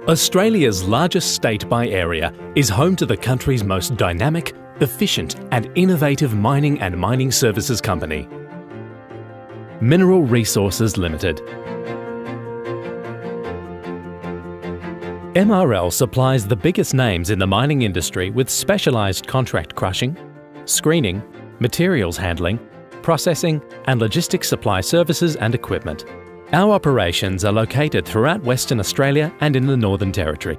Australia's largest state by area is home to the country's most dynamic, efficient and innovative mining and mining services company. Mineral Resources Limited. MRL supplies the biggest names in the mining industry with specialised contract crushing, screening, materials handling, processing and logistics supply services and equipment. Our operations are located throughout Western Australia and in the Northern Territory.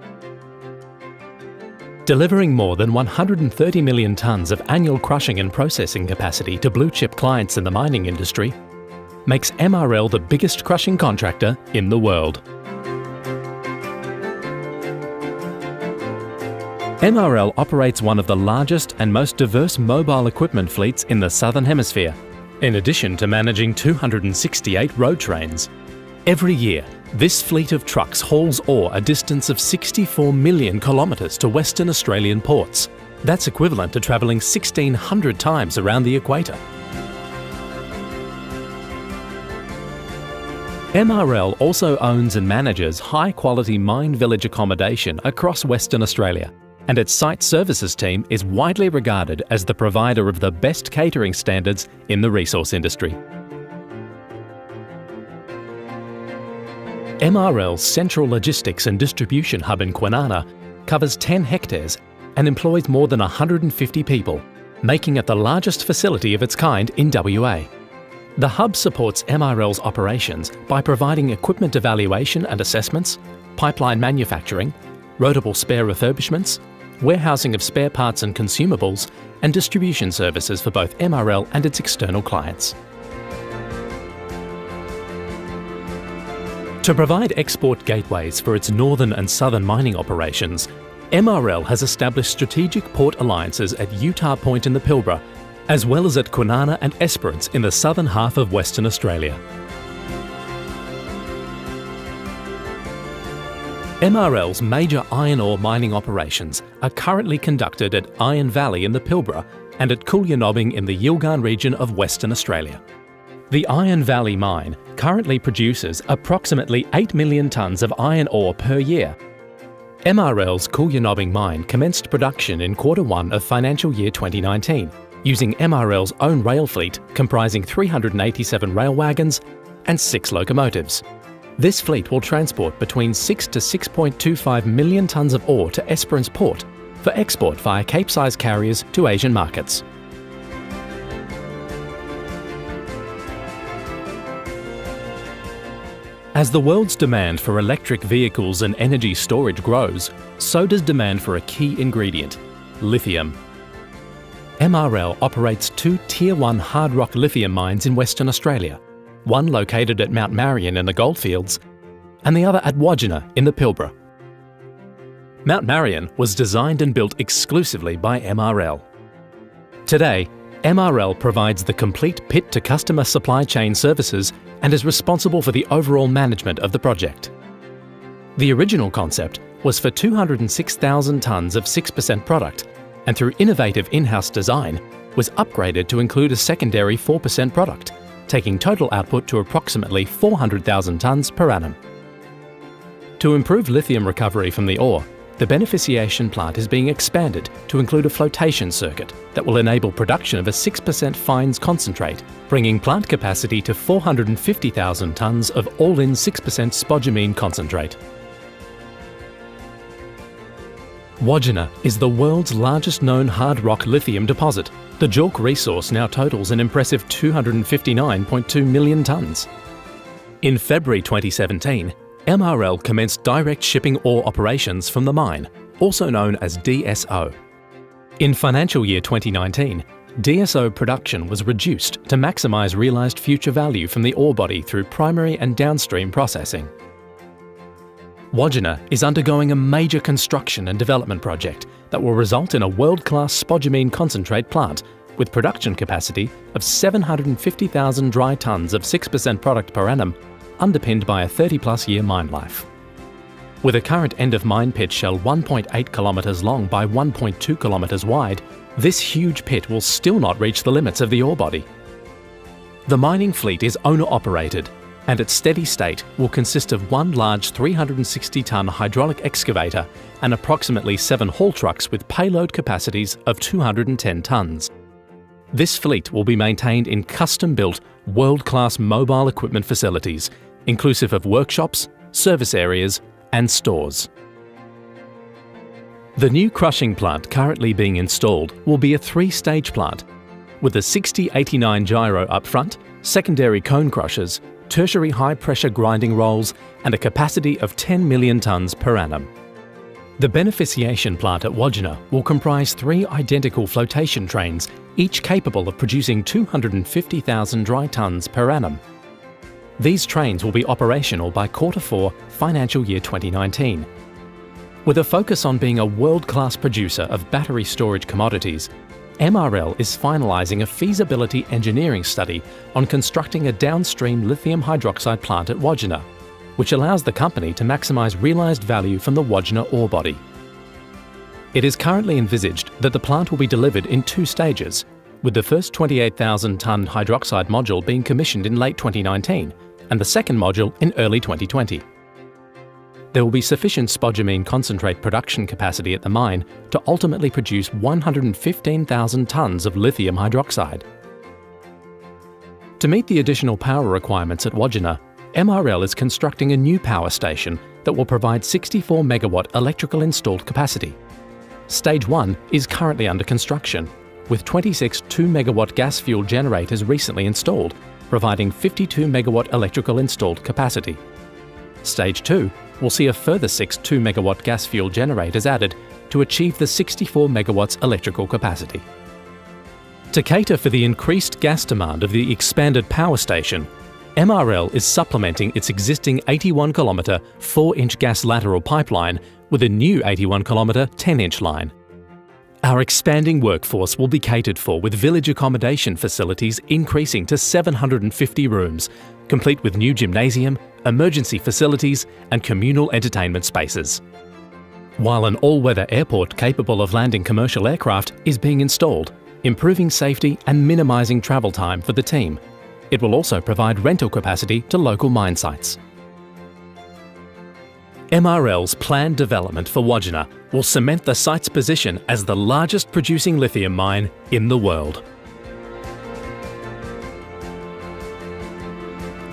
Delivering more than 130 million tonnes of annual crushing and processing capacity to blue-chip clients in the mining industry makes MRL the biggest crushing contractor in the world. MRL operates one of the largest and most diverse mobile equipment fleets in the Southern Hemisphere, in addition to managing 268 road trains. Every year, this fleet of trucks hauls ore a distance of 64 million kilometres to Western Australian ports. That's equivalent to travelling 1,600 times around the equator. MRL also owns and manages high-quality mine village accommodation across Western Australia, and its site services team is widely regarded as the provider of the best catering standards in the resource industry. MRL's central logistics and distribution hub in Kwinana covers 10 hectares and employs more than 150 people, making it the largest facility of its kind in WA. The hub supports MRL's operations by providing equipment evaluation and assessments, pipeline manufacturing, rotable spare refurbishments, warehousing of spare parts and consumables, and distribution services for both MRL and its external clients. To provide export gateways for its northern and southern mining operations, MRL has established strategic port alliances at Utah Point in the Pilbara, as well as at Kwinana and Esperance in the southern half of Western Australia. MRL's major iron ore mining operations are currently conducted at Iron Valley in the Pilbara and at Coolyanobing in the Yilgarn region of Western Australia. The Iron Valley mine currently produces approximately 8 million tonnes of iron ore per year. MRL's Coolyanobing mine commenced production in Q1 of financial year 2019, using MRL's own rail fleet comprising 387 rail wagons and 6 locomotives. This fleet will transport between 6 to 6.25 million tonnes of ore to Esperance Port for export via Cape-size carriers to Asian markets. As the world's demand for electric vehicles and energy storage grows, so does demand for a key ingredient, lithium. MRL operates 2 Tier 1 hard rock lithium mines in Western Australia, one located at Mount Marion in the Goldfields, and the other at Wodgina in the Pilbara. Mount Marion was designed and built exclusively by MRL. Today, MRL provides the complete pit-to-customer supply chain services and is responsible for the overall management of the project. The original concept was for 206,000 tonnes of 6% product, and through innovative in-house design, was upgraded to include a secondary 4% product, taking total output to approximately 400,000 tonnes per annum. To improve lithium recovery from the ore, the beneficiation plant is being expanded to include a flotation circuit that will enable production of a 6% fines concentrate, bringing plant capacity to 450,000 tonnes of all-in 6% spodumene concentrate. Wodgina is the world's largest known hard rock lithium deposit. The JORC resource now totals an impressive 259.2 million tonnes. In February 2017, MRL commenced direct shipping ore operations from the mine, also known as DSO. In financial year 2019, DSO production was reduced to maximise realised future value from the ore body through primary and downstream processing. Wodgina is undergoing a major construction and development project that will result in a world-class spodumene concentrate plant with production capacity of 750,000 dry tonnes of 6% product per annum, underpinned by a 30-plus year mine life. With a current end-of-mine pit shell 1.8 kilometres long by 1.2 kilometres wide, this huge pit will still not reach the limits of the ore body. The mining fleet is owner-operated, and at steady state will consist of one large 360-tonne hydraulic excavator and approximately 7 haul trucks with payload capacities of 210 tonnes. This fleet will be maintained in custom-built, world-class mobile equipment facilities, inclusive of workshops, service areas and stores. The new crushing plant currently being installed will be a 3-stage plant, with a 6089 gyro up front, secondary cone crushers, tertiary high-pressure grinding rolls and a capacity of 10 million tonnes per annum. The beneficiation plant at Wodgina will comprise 3 identical flotation trains, each capable of producing 250,000 dry tonnes per annum. These trains will be operational by Q4 financial year 2019. With a focus on being a world-class producer of battery storage commodities, MRL is finalising a feasibility engineering study on constructing a downstream lithium hydroxide plant at Wodgina, which allows the company to maximise realised value from the Wodgina ore body. It is currently envisaged that the plant will be delivered in 2 stages, with the first 28,000-tonne hydroxide module being commissioned in late 2019 and the second module in early 2020. There will be sufficient spodumene concentrate production capacity at the mine to ultimately produce 115,000 tonnes of lithium hydroxide. To meet the additional power requirements at Wodgina, MRL is constructing a new power station that will provide 64 megawatt electrical installed capacity. Stage 1 is currently under construction, with 26 2-megawatt gas-fueled generators recently installed, providing 52 megawatt electrical installed capacity. Stage 2 will see a further 6 2-megawatt gas-fueled generators added to achieve the 64 megawatts electrical capacity. To cater for the increased gas demand of the expanded power station, MRL is supplementing its existing 81-kilometre 4-inch gas lateral pipeline with a new 81-kilometre 10-inch line. Our expanding workforce will be catered for with village accommodation facilities increasing to 750 rooms, complete with new gymnasium, emergency facilities and communal entertainment spaces. While an all-weather airport capable of landing commercial aircraft is being installed, improving safety and minimising travel time for the team, it will also provide rental capacity to local mine sites. MRL's planned development for Wodgina will cement the site's position as the largest producing lithium mine in the world.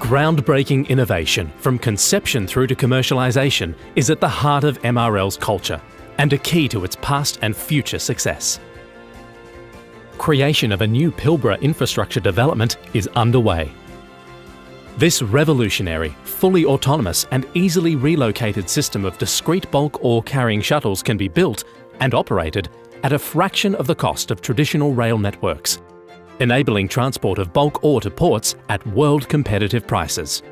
Groundbreaking innovation from conception through to commercialisation is at the heart of MRL's culture and a key to its past and future success. Creation of a new Pilbara infrastructure development is underway. This revolutionary, fully autonomous and easily relocated system of discrete bulk ore carrying shuttles can be built and operated at a fraction of the cost of traditional rail networks, enabling transport of bulk ore to ports at world-competitive prices.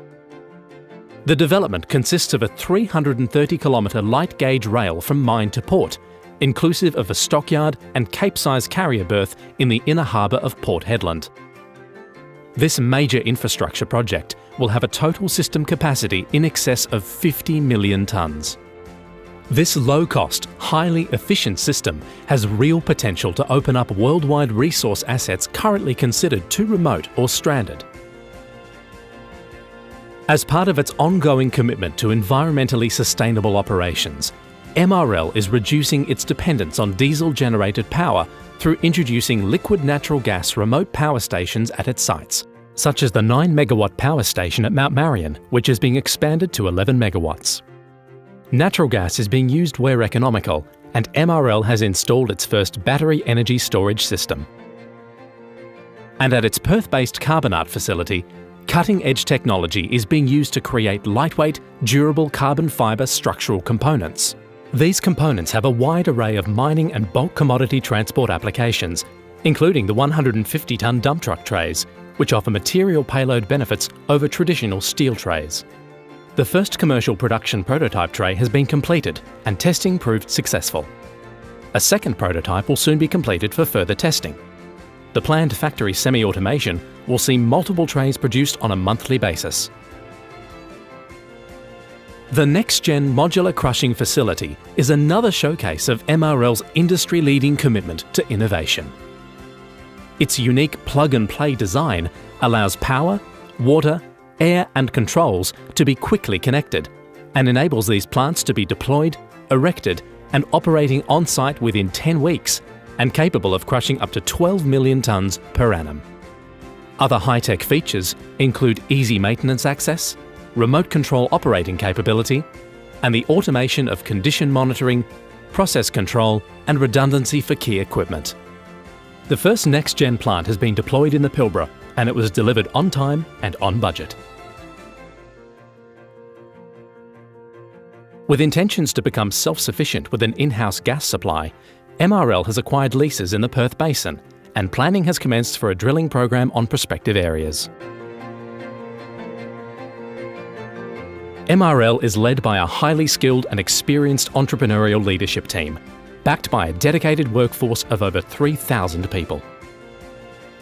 The development consists of a 330-kilometre light-gauge rail from mine to port, inclusive of a stockyard and cape-size carrier berth in the inner harbour of Port Hedland. This major infrastructure project will have a total system capacity in excess of 50 million tonnes. This low-cost, highly efficient system has real potential to open up worldwide resource assets currently considered too remote or stranded. As part of its ongoing commitment to environmentally sustainable operations, MRL is reducing its dependence on diesel-generated power through introducing liquid natural gas remote power stations at its sites, such as the 9-megawatt power station at Mount Marion, which is being expanded to 11 megawatts. Natural gas is being used where economical, and MRL has installed its first battery energy storage system. And at its Perth-based Carbonate facility, cutting-edge technology is being used to create lightweight, durable carbon fibre structural components. These components have a wide array of mining and bulk commodity transport applications, including the 150-tonne dump truck trays, which offer material payload benefits over traditional steel trays. The first commercial production prototype tray has been completed and testing proved successful. A second prototype will soon be completed for further testing. The planned factory semi-automation will see multiple trays produced on a monthly basis. The next-gen modular crushing facility is another showcase of MRL's industry-leading commitment to innovation. Its unique plug-and-play design allows power, water, air and controls to be quickly connected, and enables these plants to be deployed, erected and operating on-site within 10 weeks and capable of crushing up to 12 million tonnes per annum. Other high-tech features include easy maintenance access, remote control operating capability, and the automation of condition monitoring, process control and redundancy for key equipment. The first next-gen plant has been deployed in the Pilbara, and it was delivered on time and on budget. With intentions to become self-sufficient with an in-house gas supply, MRL has acquired leases in the Perth Basin, and planning has commenced for a drilling program on prospective areas. MRL is led by a highly skilled and experienced entrepreneurial leadership team, backed by a dedicated workforce of over 3,000 people.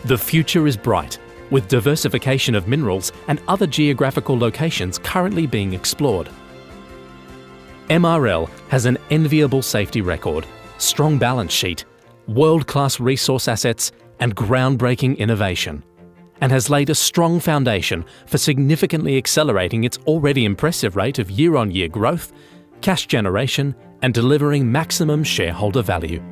The future is bright, with diversification of minerals and other geographical locations currently being explored. MRL has an enviable safety record, strong balance sheet, world-class resource assets and groundbreaking innovation, and has laid a strong foundation for significantly accelerating its already impressive rate of year-on-year growth, cash generation and delivering maximum shareholder value.